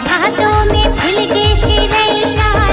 भादों में फूल गे चिरैया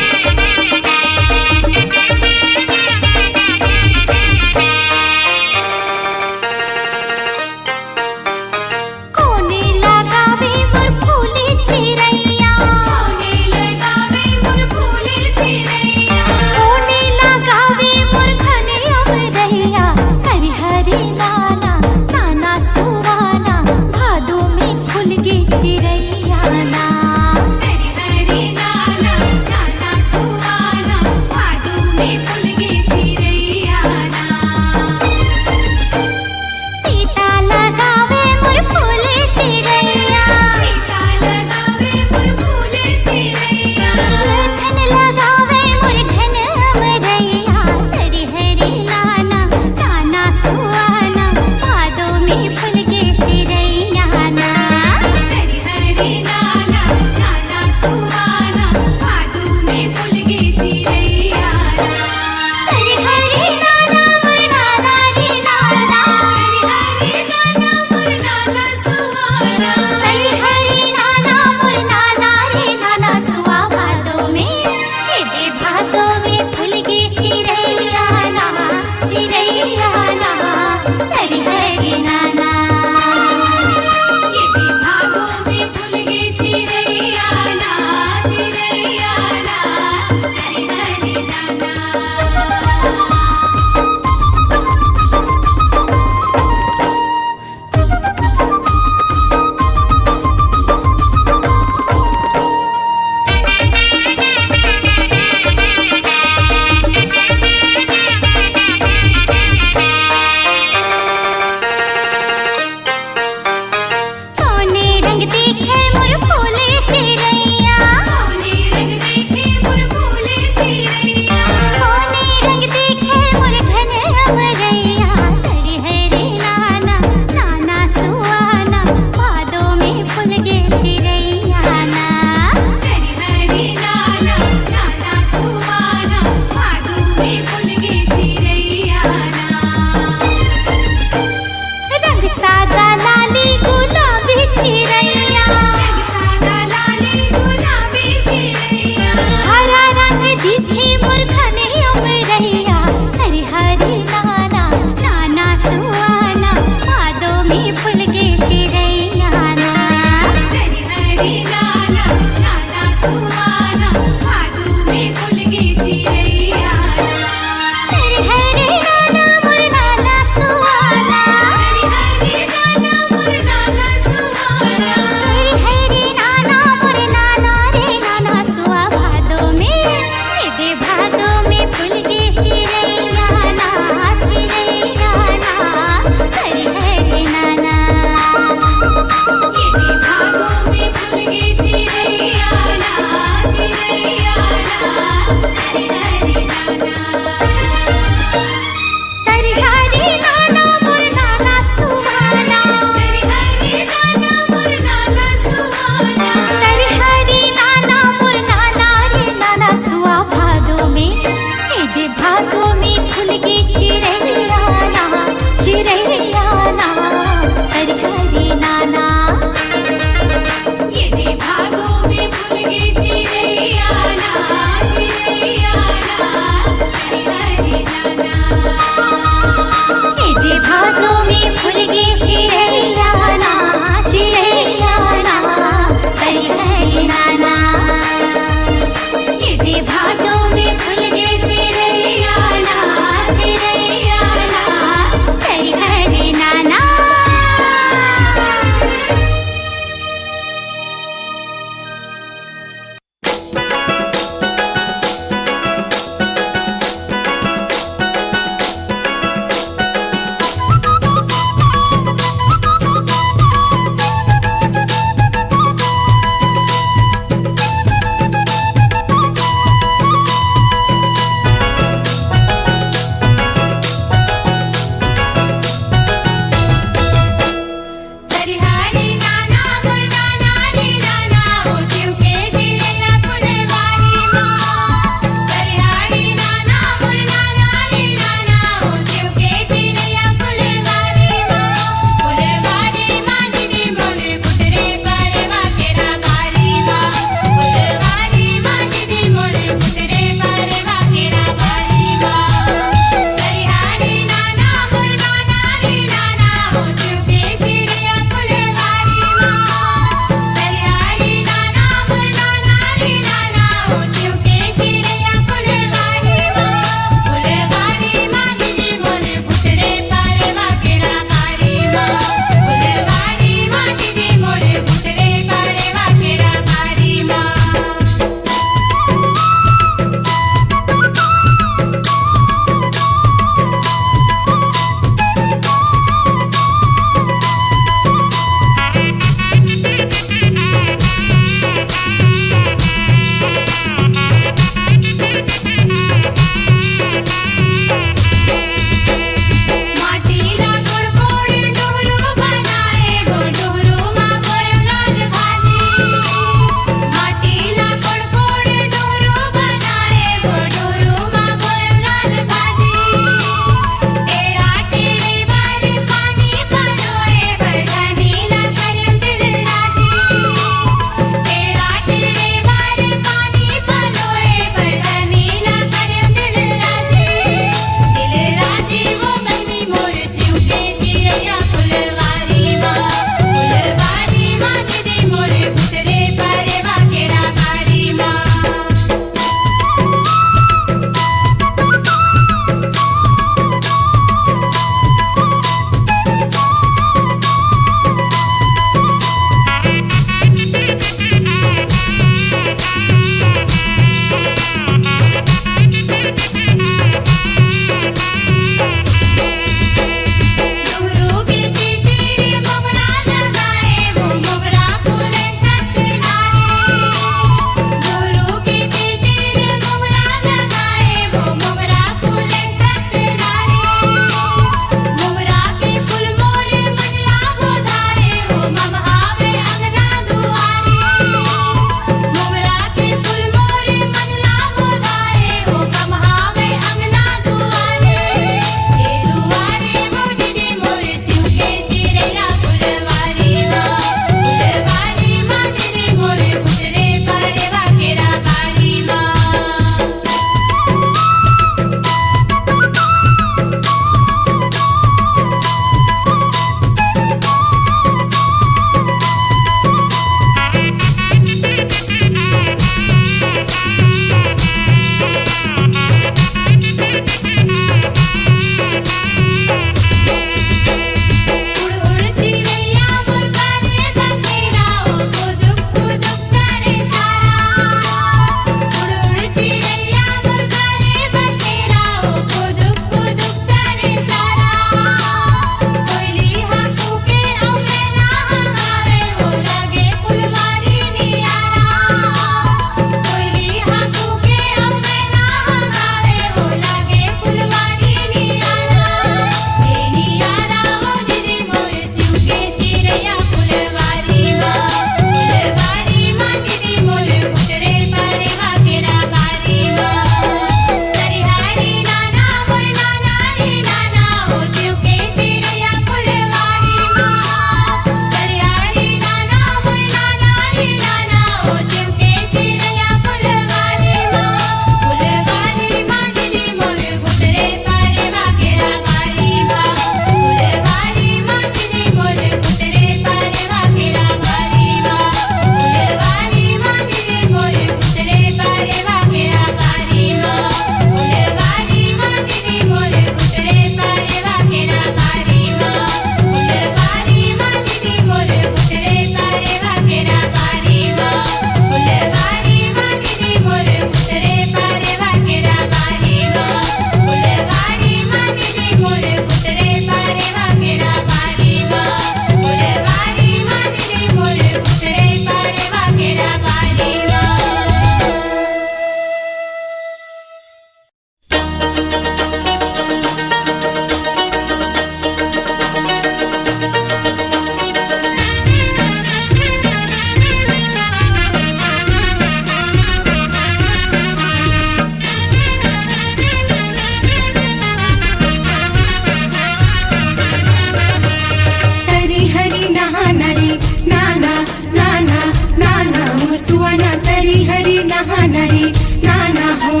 तरी हरी नहाना रे नाना हो,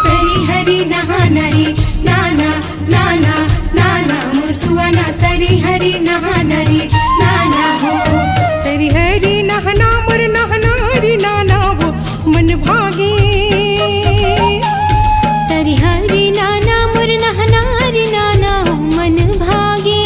तरी हरी नहाना रे नाना नाना नाना मोर सुहाना, तरी हरी नहाना रे नाना हो, तरी हरी नहना मोर नहना रे नाना हो मन भागे। तरी हरी नाना मोर नहना रे नाना हो मन भागे।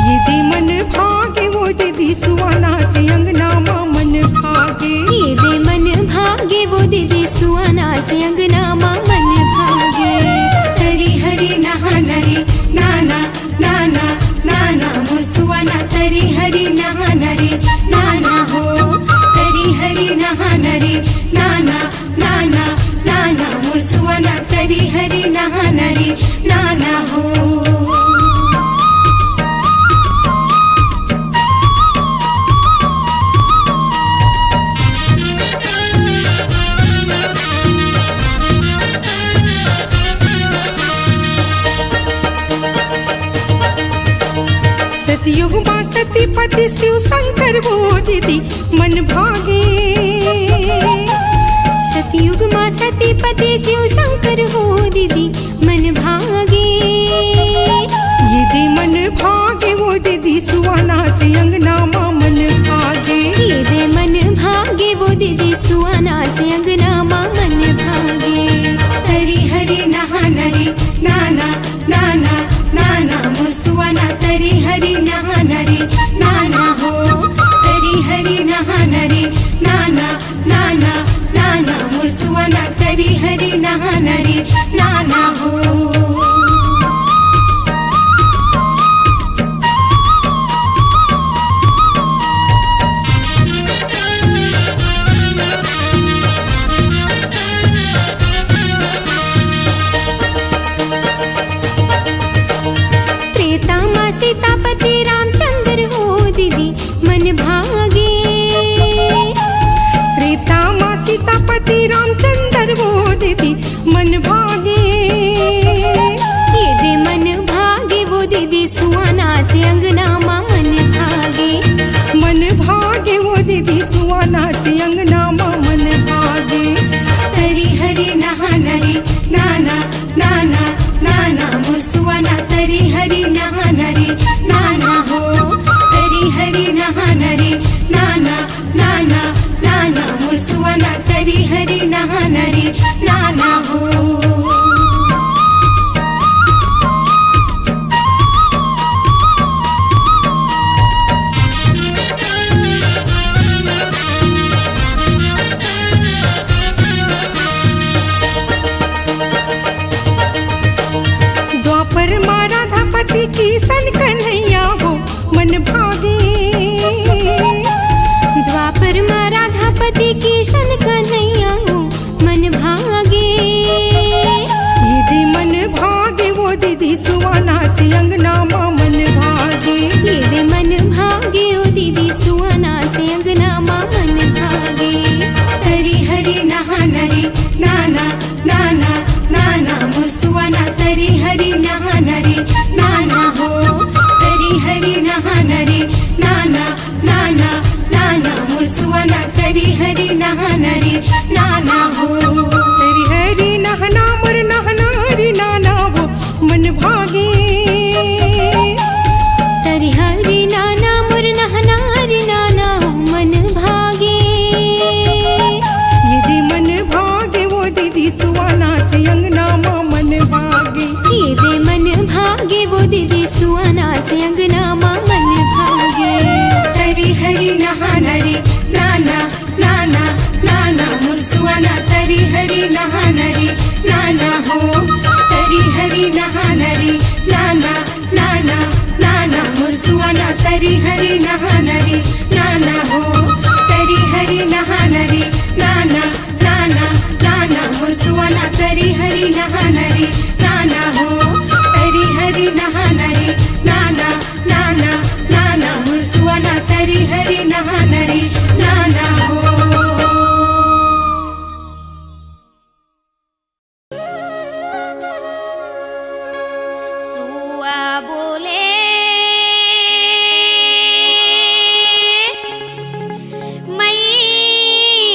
ये दे मन भागे वो दीदी सुहानाचे अंगना मा मन भागे। ये दे मन भागे वो दीदी सुहानाचे अंगना मा मन भागे। तरी हरी नहाना रे नाना नाना नाना मोर सुहाना, तरी हरी नहाना रे नाना हो, तरी हरी नहाना रे नाना नाना नाना मोर सुहाना, तरी हरी नहाना रे नाना हो। सतयुग मां सतीपति शिव शंकर वो दीदी मन भागे। सतयुग मां सतीपति शिव शंकर हो दीदी मन भागे। ये दे मन भागे वो दीदी सुहानाचे अंगना मा मन भागे। ये दे मन भागे वो दीदी सुहानाचे अंगना मा मन भागे। तरी हरी नहाना रे नाना नाना नाना मोर सुहाना, तरी हरी नहाना रे नाना हो, तरी हरी नहाना रे नाना नाना नाना मोर सुहाना, तरी हरी नहाना रे नाना हो। त्रेता मां सीतापति रामचंद्र हो दीदी मन भागे। त्रेता मां सीतापति रामचंद्र वो दीदी मन भागे। ये दे मन भागे वो दीदी सुहानाचे अंगना मा मन भागे। मन भागे वो दीदी सुहानाचे अंगना मा मन भागे। तरी हरी नहाना रे नाना नाना नाना मोर सुहाना, तरी हरी नहाना रे नाना हो, तरी हरी नहाना रे नाना नाना नाना मोर सुहाना, तरी हरी नहाना रे नाना हो। द्वापर मां राधापति किशन कन्हैया हो मन भागे। द्वापर मां राधापति किशन कन्हैया हो मन भागे। ये दे मन भागे वो दीदी सुहानाचे अंगना मा मन भागे। ये दे मन भागे ओ दीदी सुहानाचे अंगना मा मन भागे। तरी हरी नहाना रे नाना नाना नाना मोर सुहाना, तरी हरी नहाना रे नाना हो, तरी हरी नहाना रे नाना नाना नाना मोर सुहाना, तरी हरी नहाना रे नाना हो। तेरी हरी नहना मोर नहना रे नाना हो मन भागे। तरी हरी नाना मोर नहना रे नाना हो मन भागे। ये दे मन भागे वो दीदी सुहानाचे अंगना मा मन भागे। ये दे मन भागे वो दीदी सुहानाचे अंगना मा मन भागे। तरी हरी नहाना रे नाना नाना नाना मोर सुहाना, तरी हरी नहाना रे नाना हो, तरी हरी नहाना रे नाना नाना नाना मोर सुहाना, तरी हरी नहाना रे नाना हो, तरी हरी नहाना रे नाना नाना नाना मोर सुहाना, तरी हरी नहाना रे नाना हो, तरी हरी नहाना रे नाना नाना नाना मोर सुहाना, तरी हरी नहाना रे नाना हो। सुआ बोले मैया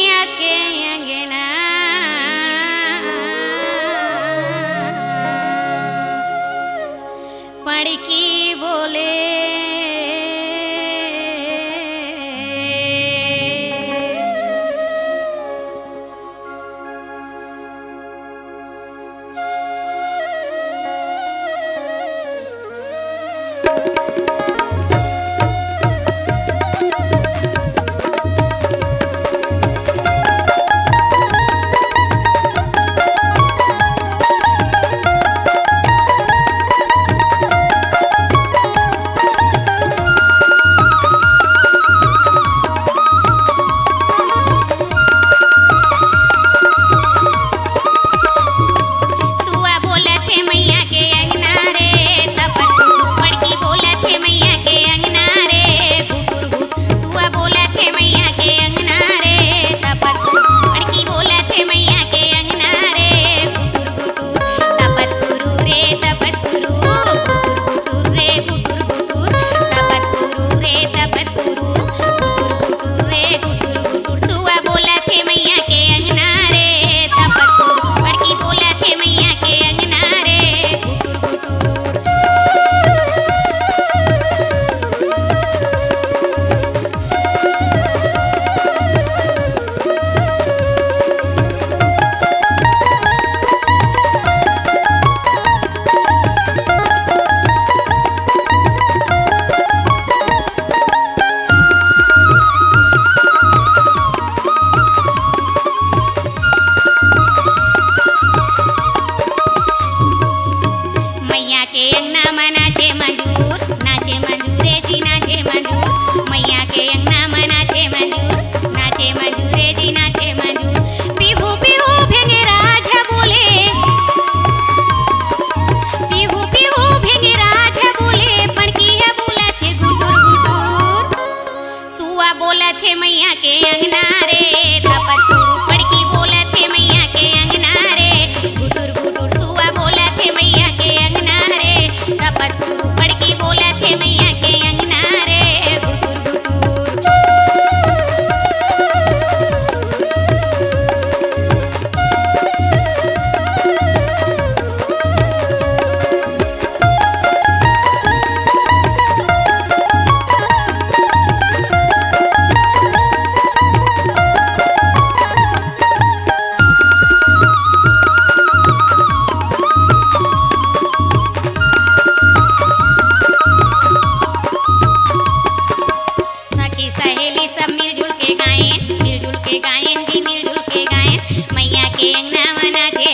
आयन जी मिलजुल के गायन मैया के अंगना में नाचे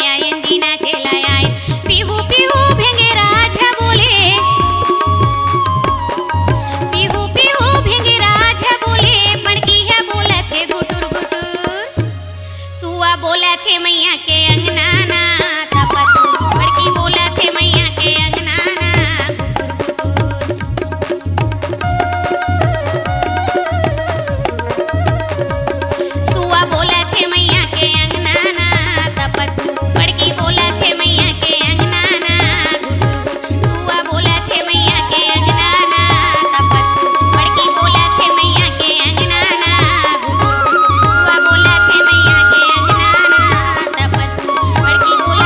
आयन जी नाचे आयन पीहू पीहू भेंगे राजा बोले पीहू पीहू भेंगे राजा बोले पणकी है बोला थे घुटुर घुटुर सुआ बोला थे मैया के अंगना ना तपतु पड़की बोला थे मैया के अंगना ना सुआ बोला थे मैया के अंगना ना तपतु पड़की बोला थे मैया के अंगना ना सुआ बोला थे मैया के अंगना ना तपतु पड़की बोला थे मैया के अंगना ना सुआ बोला थे मैया के अंगना ना तपतु पड़की बोला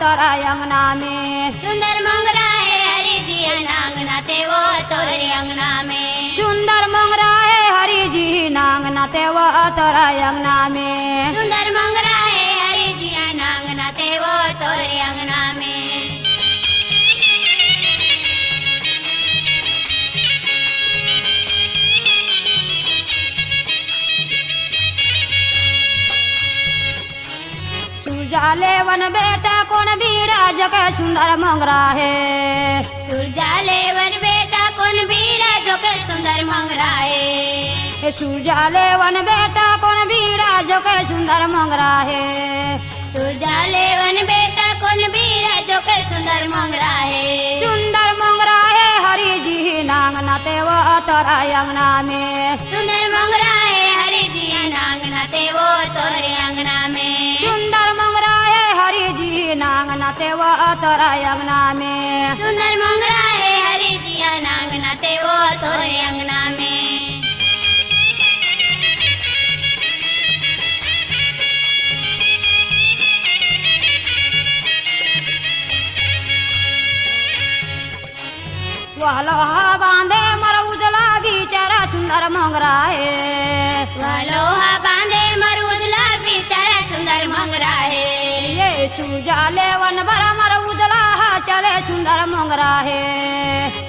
तोरा अंगना में सुंदर मोंगरा है हरि जी नांगना ते वो तोरे अंगना में सुंदर मोंगरा है हरि जी नांगना ते वो तोरा अंगना में सुंदर मोंगरा है हरि जी नांगना ते वो तोरे अंगना में सुरजाले वन बेटा कौन बीरा जगह सुंदर मोंगरा है सुरजाले वन बेटा कौन बीरा जो के सुंदर मोंगरा है सुरजाले वन बेटा कौन बीरा जगह सुंदर मोंगरा है सुरजाले वन बेटा कौन बीरा जो के सुंदर मोंगरा है सुंदर मोंगरा है हरि जी नांगना ते वो तोरा अंगना में सुंदर मोंगरा है हरि जी नांगना ते वो तोरे अंगना में सुंदर मोंगरा है हरि जी नांगना ते वो तोरा अंगना में सुंदर मोंगरा है हरि जी नांगना ते वो तोरे अंगना में वह लोहा बांधे मर उजला बिचारा सुंदर मोंगरा है लोहा बांधे मरुदला बेचारा सुंदर मोंगरा है ये सुरजाले वन भरा मर उजला चले सुंदर मोंगरा है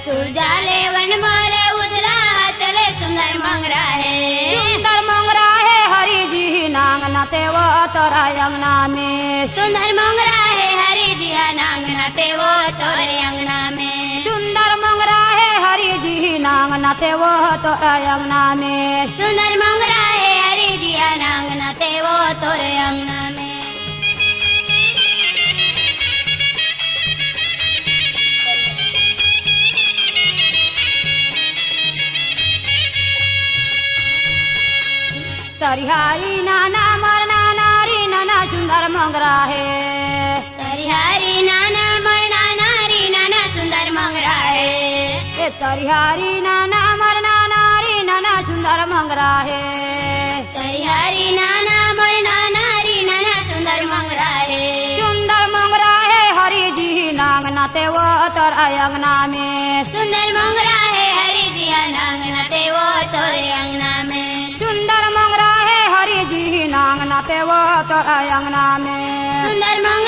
सुरजाले वन मोरे उजला चले सुंदर मोंगरा है सुंदर मोंगरा है हरि जी नांगना ते वो तोरा अंगना में सुंदर मोंगरा है हरि जी नांगना ते वो तोरे अंगना में सुंदर मोंगरा है हरि जी नांगना ते वो तोरा अंगना में सुंदर मोंगरा है हरि जी नांगना ते वो तोरे अंगना में तरिहारी नाना मरना नारी नाना सुंदर मोंगरा है हरि नाना मरना नारी नाना सुंदर मोंगरा है ये तरिहारी नाना मरना नारी नाना सुंदर मोंगरा है हरि नाना मरना नारी नाना सुंदर मोंगरा है सुंदर मोंगरा है हरि जी नांगना ते वो तोरा अंगना में सुंदर मोंगरा है हरि जी नांगना ते वो तोरे अंगना में सुंदर मोंगरा है हरि जी नांगना ते वो तोरा अंगना में सुंदर मोंगरा